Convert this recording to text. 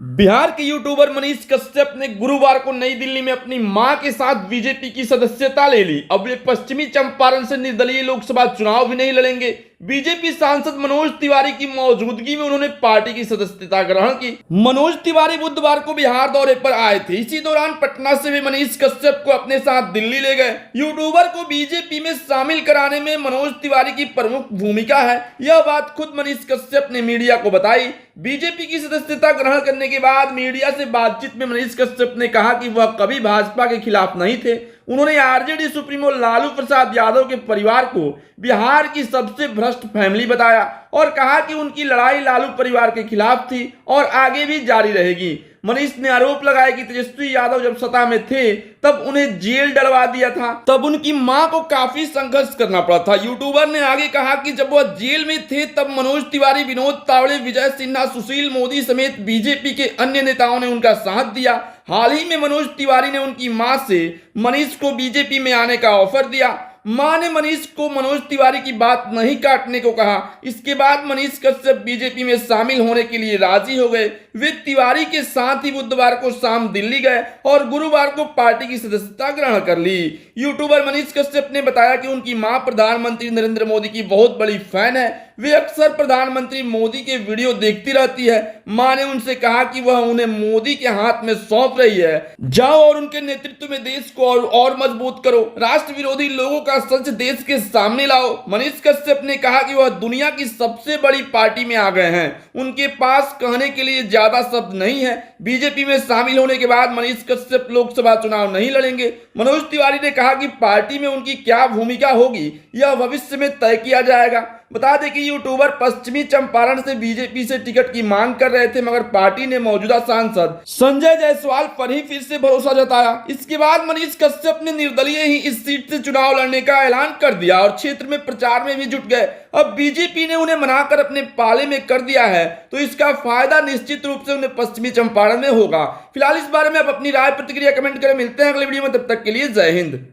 बिहार के यूट्यूबर मनीष कश्यप ने गुरुवार को नई दिल्ली में अपनी मां के साथ बीजेपी की सदस्यता ले ली। अब वे पश्चिमी चंपारण से निर्दलीय लोकसभा चुनाव भी नहीं लड़ेंगे। बीजेपी सांसद मनोज तिवारी की मौजूदगी में उन्होंने पार्टी की सदस्यता ग्रहण की। मनोज तिवारी बुधवार को बिहार दौरे पर आए थे। इसी दौरान पटना से वे मनीष कश्यप को अपने साथ दिल्ली ले गए। यूट्यूबर को बीजेपी में शामिल कराने में मनोज तिवारी की प्रमुख भूमिका है। यह बात खुद मनीष कश्यप ने मीडिया को बताई। बीजेपी की सदस्यता ग्रहण करने के बाद मीडिया से बातचीत में मनीष कश्यप ने कहा कि वह कभी भाजपा के खिलाफ नहीं थे। उन्होंने आरजेडी सुप्रीमो लालू प्रसाद यादव के परिवार को बिहार की सबसे भ्रष्ट फैमिली बताया और कहा कि उनकी लड़ाई लालू परिवार के खिलाफ थी और आगे भी जारी रहेगी। मनीष ने आरोप लगाया कि तेजस्वी यादव जब सत्ता में थे तब उन्हें जेल डलवा दिया था, तब उनकी मां को काफी संघर्ष करना पड़ा था। यूट्यूबर ने आगे कहा कि जब वह जेल में थे तब मनोज तिवारी, विनोद तावड़े, विजय सिन्हा, सुशील मोदी समेत बीजेपी के अन्य नेताओं ने उनका साथ दिया। हाल ही में मनोज तिवारी ने उनकी मां से मनीष को बीजेपी में आने का ऑफर दिया। मां ने मनीष को मनोज तिवारी की बात नहीं काटने को कहा। इसके बाद मनीष कश्यप बीजेपी में शामिल होने के लिए राजी हो गए। वे तिवारी के साथ ही बुधवार को शाम दिल्ली गए और गुरुवार को पार्टी की सदस्यता ग्रहण कर ली। यूट्यूबर मनीष कश्यप ने बताया कि उनकी मां प्रधानमंत्री नरेंद्र मोदी की बहुत बड़ी फैन है। वे अक्सर प्रधानमंत्री मोदी के वीडियो देखती रहती है। मां ने उनसे कहा कि वह उन्हें मोदी के हाथ में सौंप रही है। जाओ और उनके नेतृत्व में देश को और मजबूत करो, राष्ट्र विरोधी लोगों का सच देश के सामने लाओ। मनीष कश्यप ने कहा कि वह दुनिया की सबसे बड़ी पार्टी में आ गए हैं। उनके पास कहने के लिए ज्यादा शब्द नहीं है। बीजेपी में शामिल होने के बाद मनीष कश्यप लोकसभा चुनाव नहीं लड़ेंगे। मनोज तिवारी ने कहा कि पार्टी में उनकी क्या भूमिका होगी यह भविष्य में तय किया जाएगा। बता दें कि यूट्यूबर पश्चिमी चंपारण से बीजेपी से टिकट की मांग कर रहे थे, मगर पार्टी ने मौजूदा सांसद संजय जायसवाल पर ही फिर से भरोसा जताया। इसके बाद मनीष कश्यप ने निर्दलीय ही इस सीट से चुनाव लड़ने का ऐलान कर दिया और क्षेत्र में प्रचार में भी जुट गए। अब बीजेपी ने उन्हें मनाकर अपने पाले में कर दिया है, तो इसका फायदा निश्चित रूप से उन्हें पश्चिमी चंपारण में होगा। फिलहाल इस बारे में आप अपनी राय प्रतिक्रिया कमेंट करें। मिलते हैं अगले वीडियो में, तब तक के लिए जय हिंद।